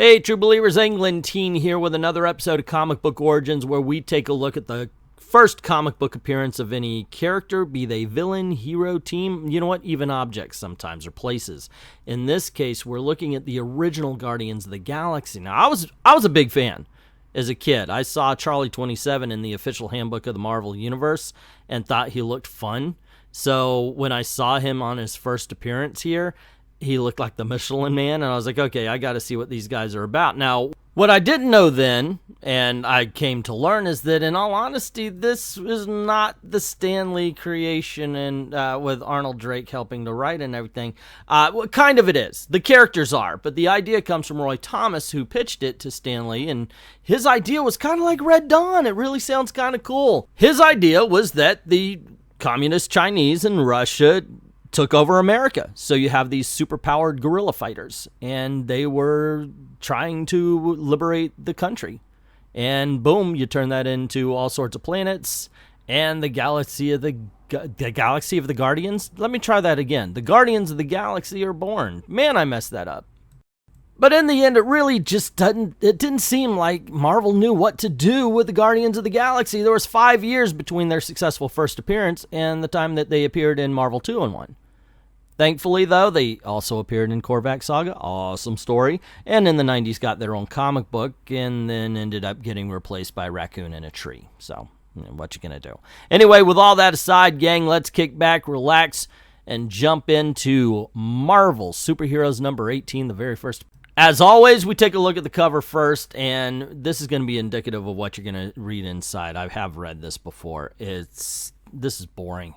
Hey, True Believers, England Teen here with another episode of Comic Book Origins, where we take a look at the first comic book appearance of any character, be they villain, hero, team, you know what, even objects sometimes, or places. In this case, we're looking at the original Guardians of the Galaxy. Now, I was a big fan as a kid. I saw Charlie 27 in the official handbook of the Marvel Universe and thought he looked fun. So when I saw him on his first appearance here, he looked like the Michelin Man, and I was like, okay, I got to see what these guys are about. Now, what I didn't know then, and I came to learn, is that in all honesty, this is not the Stan Lee creation, and with Arnold Drake helping to write and everything. Well, kind of it is. The characters are, but the idea comes from Roy Thomas, who pitched it to Stan Lee, and his idea was kind of like Red Dawn. It really sounds kind of cool. His idea was that the communist Chinese and Russia took over America. So you have these superpowered guerrilla fighters, and they were trying to liberate the country. And boom, you turn that into all sorts of planets and the galaxy of the Guardians. Let me try that again. The Guardians of the Galaxy are born. Man, I messed that up. But in the end, it really just didn't seem like Marvel knew what to do with the Guardians of the Galaxy. There was 5 years between their successful first appearance and the time that they appeared in Marvel 2-in-1. Thankfully, though, they also appeared in Korvac Saga, awesome story, and in the 90s got their own comic book, and then ended up getting replaced by a raccoon in a tree. So, what you gonna do? Anyway, with all that aside, gang, let's kick back, relax, and jump into Marvel Superheroes number 18, the very first. As always, we take a look at the cover first, and this is going to be indicative of what you're going to read inside. I have read this before. This is boring.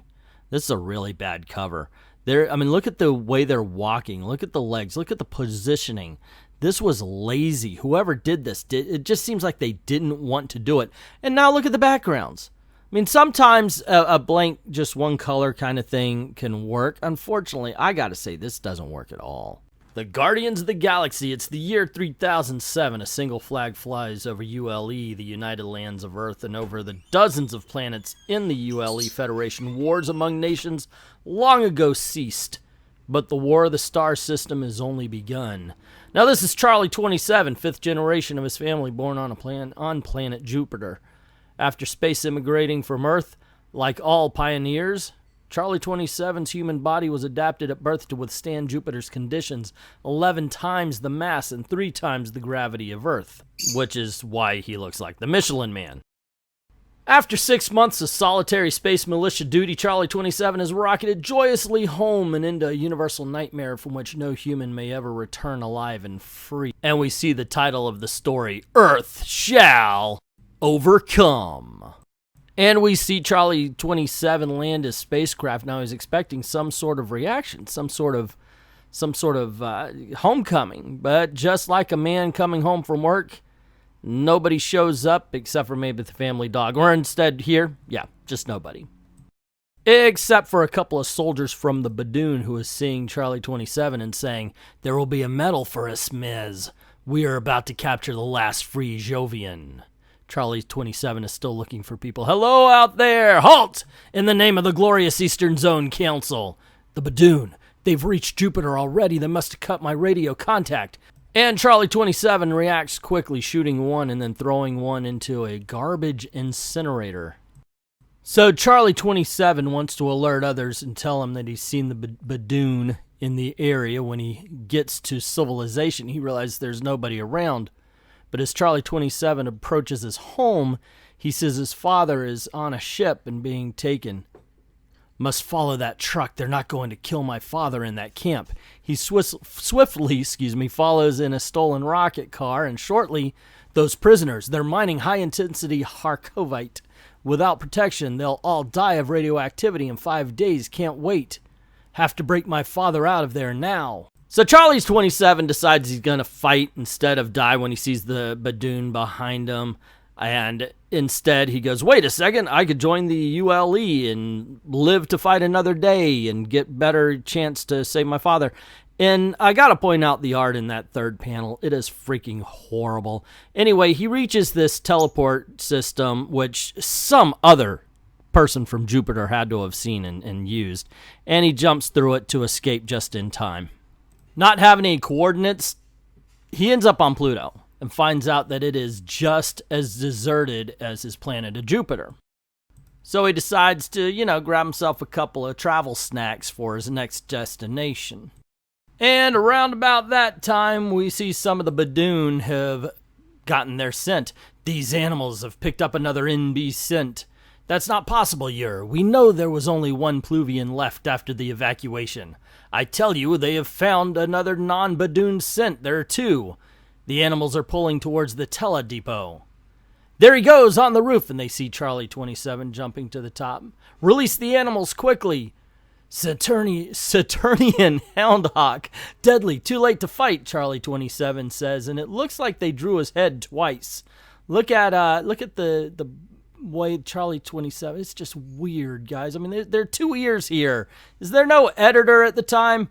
This is a really bad cover. Look at the way they're walking. Look at the legs. Look at the positioning. This was lazy. Whoever did this, it just seems like they didn't want to do it. And now look at the backgrounds. I mean, sometimes a blank, just one color kind of thing can work. Unfortunately, I got to say, this doesn't work at all. The Guardians of the Galaxy, it's the year 3007. A single flag flies over ULE, the United Lands of Earth, and over the dozens of planets in the ULE Federation. Wars among nations long ago ceased, but the War of the Star System has only begun. Now, this is Charlie 27, fifth generation of his family, born on planet Jupiter. After space immigrating from Earth, like all pioneers, Charlie 27's human body was adapted at birth to withstand Jupiter's conditions, 11 times the mass and 3 times the gravity of Earth, which is why he looks like the Michelin Man. After 6 months of solitary space militia duty, Charlie 27 is rocketed joyously home and into a universal nightmare from which no human may ever return alive and free. And we see the title of the story, Earth Shall Overcome. And we see Charlie 27 land his spacecraft. Now he's expecting some sort of reaction, some sort of homecoming. But just like a man coming home from work, nobody shows up except for maybe the family dog. Or instead here, yeah, just nobody. Except for a couple of soldiers from the Badoon who is seeing Charlie 27 and saying, "There will be a medal for us, Miz. We are about to capture the last free Jovian." Charlie 27 is still looking for people. "Hello out there! Halt! In the name of the glorious Eastern Zone Council. The Badoon. They've reached Jupiter already. They must have cut my radio contact." And Charlie 27 reacts quickly, shooting one and then throwing one into a garbage incinerator. So Charlie 27 wants to alert others and tell them that he's seen the Badoon in the area. When he gets to civilization, he realizes there's nobody around. But as Charlie 27 approaches his home, he says his father is on a ship and being taken. "Must follow that truck. They're not going to kill my father in that camp." He swiftly follows in a stolen rocket car, and shortly, those prisoners, they're mining high-intensity Harkovite. Without protection, they'll all die of radioactivity in 5 days. Can't wait. Have to break my father out of there now. So Charlie's 27 decides he's going to fight instead of die when he sees the Badoon behind him. And instead he goes, "Wait a second, I could join the ULE and live to fight another day and get better chance to save my father." And I got to point out the art in that third panel. It is freaking horrible. Anyway, he reaches this teleport system, which some other person from Jupiter had to have seen and used. And he jumps through it to escape just in time. Not having any coordinates He ends up on Pluto and finds out that it is just as deserted as his planet of Jupiter. So he decides to, grab himself a couple of travel snacks for his next destination. And around about that time, we see some of the Badoon have gotten their scent. These animals have picked up another NB scent. That's not possible, Yer. We know there was only one Pluvian left after the evacuation. I tell you, they have found another non-Badoon scent. There are two. The animals are pulling towards the TODD depot. There he goes on the roof, and they see Charlie 27 jumping to the top. Release the animals quickly. Saturnian Houndhawk. Deadly. Too late to fight, Charlie 27 says, and it looks like they drew his head twice. Look at the way Charlie 27. It's just weird, guys. I mean, there are two ears here. Is there no editor at the time?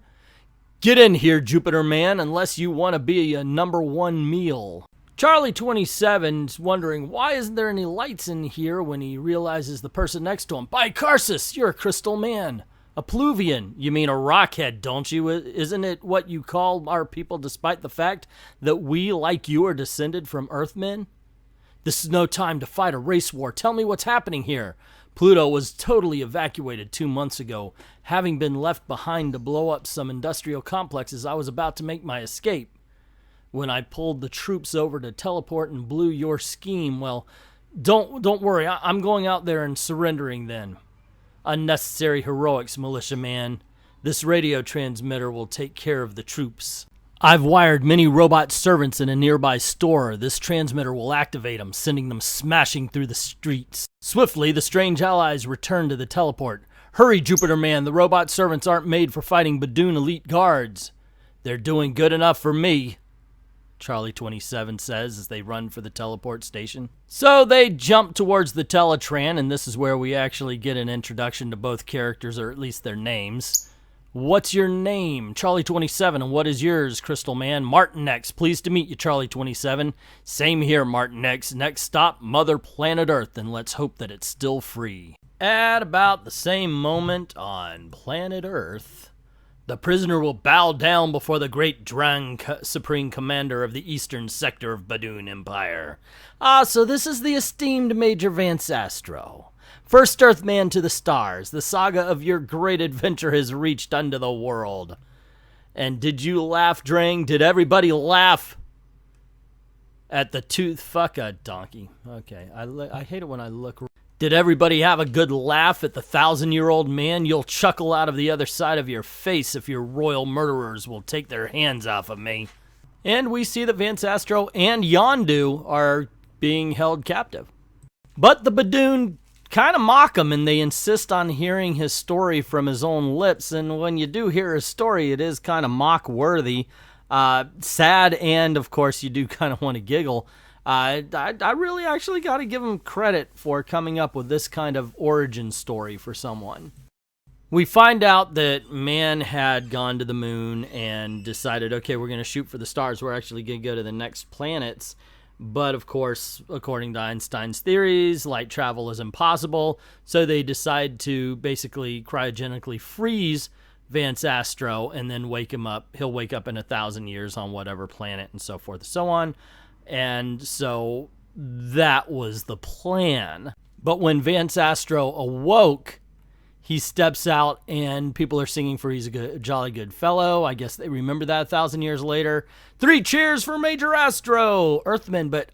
Get in here, Jupiter man, unless you want to be a #1 meal. Charlie 27's wondering, why isn't there any lights in here when he realizes the person next to him. By Carsus, you're a crystal man. A Pluvian. You mean a rockhead, don't you? Isn't it what you call our people despite the fact that we, like you, are descended from Earthmen? This is no time to fight a race war. Tell me what's happening here. Pluto was totally evacuated 2 months ago. Having been left behind to blow up some industrial complexes, I was about to make my escape. When I pulled the troops over to teleport and blew your scheme, well, don't worry. I'm going out there and surrendering then. Unnecessary heroics, militia man. This radio transmitter will take care of the troops. I've wired many robot servants in a nearby store. This transmitter will activate them, sending them smashing through the streets. Swiftly, the strange allies return to the teleport. Hurry, Jupiter man. The robot servants aren't made for fighting Badoon elite guards. They're doing good enough for me, Charlie 27 says as they run for the teleport station. So they jump towards the Teletran, and this is where we actually get an introduction to both characters, or at least their names. What's your name? Charlie 27, and what is yours, Crystal Man? Martin X. Pleased to meet you, Charlie 27. Same here, Martin X. Next stop, Mother Planet Earth, and let's hope that it's still free. At about the same moment on planet Earth, the prisoner will bow down before the great Drang, supreme commander of the eastern sector of Badoon Empire. So this is the esteemed Major Vance Astro. First Earthman to the stars, the saga of your great adventure has reached unto the world. And did you laugh, Drang? Did everybody laugh at the tooth? Fuck a donkey. Okay, I hate it when I look. Did everybody have a good laugh at the 1,000-year-old man? You'll chuckle out of the other side of your face if your royal murderers will take their hands off of me. And we see that Vance Astro and Yondu are being held captive. But the Badoon kind of mock him, and they insist on hearing his story from his own lips. And when you do hear his story, it is kind of mock-worthy. Sad, and of course, you do kind of want to giggle. I really actually got to give him credit for coming up with this kind of origin story for someone. We find out that man had gone to the moon and decided, okay, we're going to shoot for the stars. We're actually going to go to the next planets. But, of course, according to Einstein's theories, light travel is impossible. So they decide to basically cryogenically freeze Vance Astro and then wake him up. He'll wake up in 1,000 years on whatever planet and so forth and so on. And so that was the plan. But when Vance Astro awoke, he steps out and people are singing for he's a jolly good fellow. I guess they remember that 1,000 years later. 3 cheers for Major Astro, Earthman, but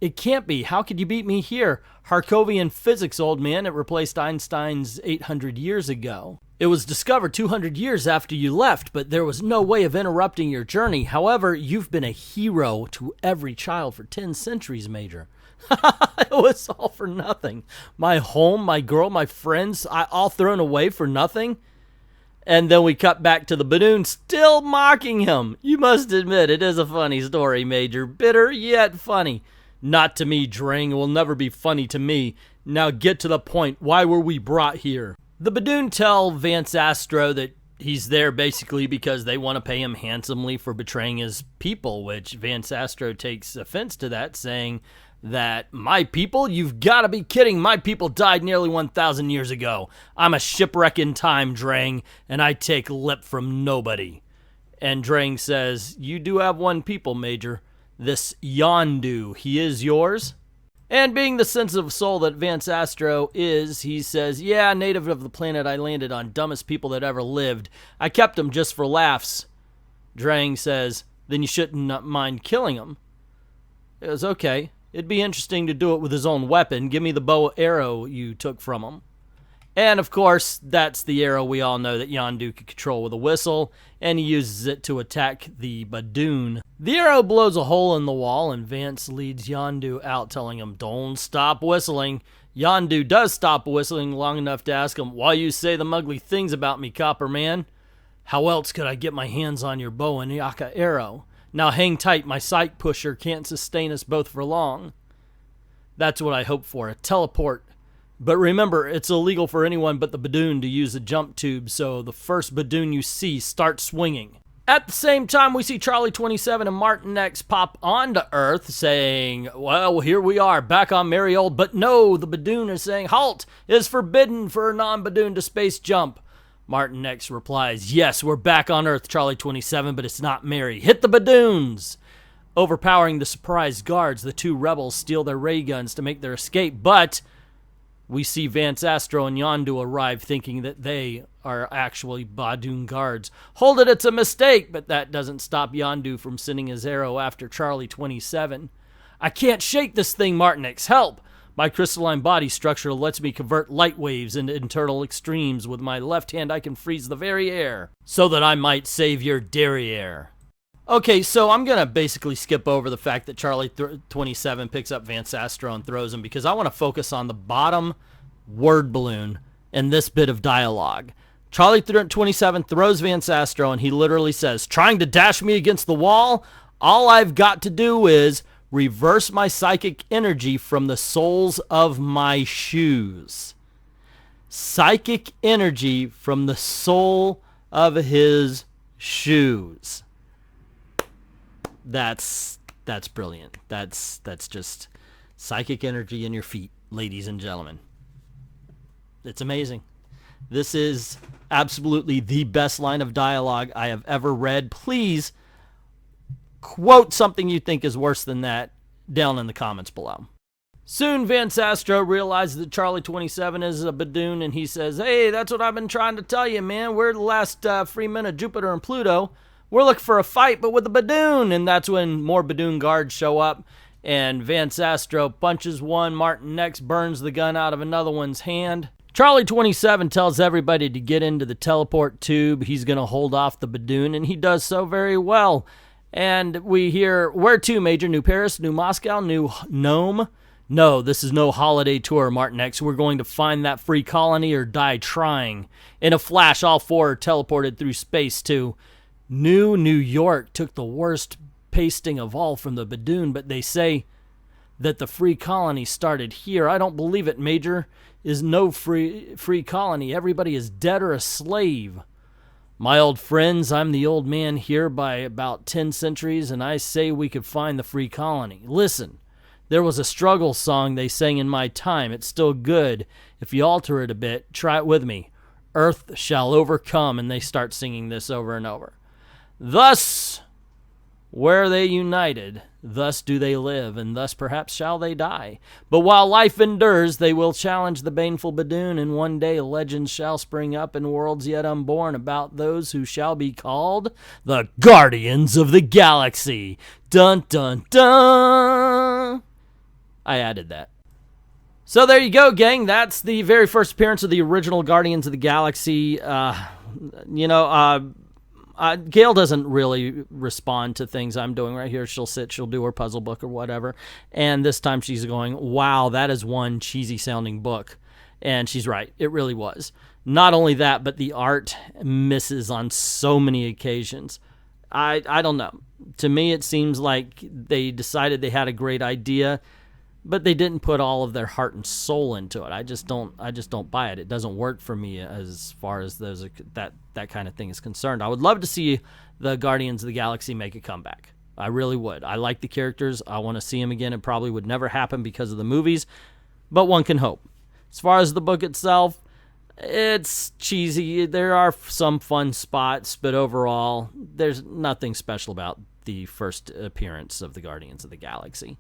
it can't be. How could you beat me here? Harkovian physics, old man. It replaced Einstein's 800 years ago. It was discovered 200 years after you left, but there was no way of interrupting your journey. However, you've been a hero to every child for 10 centuries, Major. It was all for nothing. My home, my girl, my friends, all thrown away for nothing. And then we cut back to the Badoon still mocking him. You must admit, it is a funny story, Major. Bitter, yet funny. Not to me, Drang. It will never be funny to me. Now get to the point. Why were we brought here? The Badoon tell Vance Astro that he's there basically because they want to pay him handsomely for betraying his people, which Vance Astro takes offense to that, saying that, my people? You've got to be kidding. My people died nearly 1,000 years ago. I'm a shipwreck in time, Drang, and I take lip from nobody. And Drang says, "You do have one people, Major. This Yondu, he is yours?" And being the sensitive soul that Vance Astro is, he says, "Yeah, native of the planet I landed on, dumbest people that ever lived. I kept him just for laughs." Drang says, "Then you shouldn't mind killing him." It was okay. It'd be interesting to do it with his own weapon. Give me the bow arrow you took from him. And, of course, that's the arrow we all know that Yondu can control with a whistle, and he uses it to attack the Badoon. The arrow blows a hole in the wall, and Vance leads Yondu out, telling him, "Don't stop whistling." Yondu does stop whistling long enough to ask him, "Why you say them ugly things about me, Copper Man? How else could I get my hands on your bow and Yaka arrow? Now hang tight, my sight pusher can't sustain us both for long." That's what I hope for, a teleport. But remember, it's illegal for anyone but the Badoon to use a jump tube, so the first Badoon you see, start swinging. At the same time, we see Charlie 27 and Martin X pop onto Earth, saying, "Well, here we are, back on merry old," but no, the Badoon is saying, "Halt! It is forbidden for a non-Badoon to space jump." Martin X replies, "Yes, we're back on Earth, Charlie 27, but it's not merry. Hit the Badoons!" Overpowering the surprised guards, the two rebels steal their ray guns to make their escape, but we see Vance Astro and Yondu arrive thinking that they are actually Badoon guards. Hold it, it's a mistake, but that doesn't stop Yondu from sending his arrow after Charlie 27. "I can't shake this thing, Martin X, help! My crystalline body structure lets me convert light waves into internal extremes. With my left hand I can freeze the very air, so that I might save your derriere." Okay, so I'm going to basically skip over the fact that Charlie 27 picks up Vance Astro and throws him, because I want to focus on the bottom word balloon in this bit of dialogue. Charlie 27 throws Vance Astro, and he literally says, "Trying to dash me against the wall? All I've got to do is reverse my psychic energy from the soles of my shoes." Psychic energy from the sole of his shoes. That's brilliant. That's just psychic energy in your feet, ladies and gentlemen. It's amazing. This is absolutely the best line of dialogue I have ever read. Please quote something you think is worse than that down in the comments below. Soon, Vance Astro realizes that Charlie 27 is a Badoon, and he says, "Hey, that's what I've been trying to tell you, man. We're the last free men of Jupiter and Pluto. We're looking for a fight, but with a Badoon." And that's when more Badoon guards show up, and Vance Astro punches one. Martin X burns the gun out of another one's hand. Charlie 27 tells everybody to get into the teleport tube. He's going to hold off the Badoon, and he does so very well. And we hear, "Where to, Major? New Paris? New Moscow? New Nome?" "No, this is no holiday tour, Martin X. We're going to find that free colony or die trying." In a flash, all four are teleported through space to New York. Took the worst pasting of all from the Badoon, but they say that the free colony started here. I don't believe it, Major. Is no free colony. Everybody is dead or a slave. "My old friends, I'm the old man here by about 10 centuries, and I say we could find the free colony. Listen, there was a struggle song they sang in my time. It's still good. If you alter it a bit, try it with me. Earth shall overcome," and they start singing this over and over. "Thus were they united, thus do they live, and thus perhaps shall they die. But while life endures, they will challenge the baneful Badoon, and one day legends shall spring up in worlds yet unborn about those who shall be called the Guardians of the Galaxy." Dun, dun, dun. I added that. So there you go, gang. That's the very first appearance of the original Guardians of the Galaxy. Gail doesn't really respond to things I'm doing right here. She'll sit, she'll do her puzzle book or whatever. And this time she's going, "Wow, that is one cheesy sounding book." And she's right. It really was. Not only that, but the art misses on so many occasions. I don't know. To me, it seems like they decided they had a great idea, but they didn't put all of their heart and soul into it. I just don't buy it. It doesn't work for me as far as that kind of thing is concerned. I would love to see the Guardians of the Galaxy make a comeback. I really would. I like the characters. I want to see them again. It probably would never happen because of the movies, but one can hope. As far as the book itself, It's cheesy. There are some fun spots, but overall, there's nothing special about the first appearance of the Guardians of the Galaxy.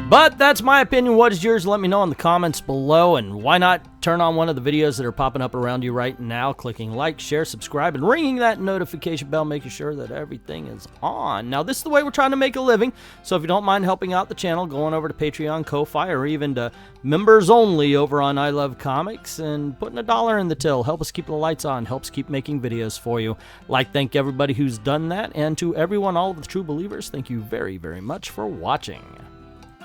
But that's my opinion. What is yours? Let me know in the comments below. And why not turn on one of the videos that are popping up around you right now, clicking like, share, subscribe, and ringing that notification bell, making sure that everything is on. Now, this is the way we're trying to make a living. So if you don't mind helping out the channel, going over to Patreon, Ko-Fi, or even to members only over on I Love Comics and putting $1 in the till. Help us keep the lights on. Helps keep making videos for you. Thank everybody who's done that. And to everyone, all of the true believers, thank you very, very much for watching.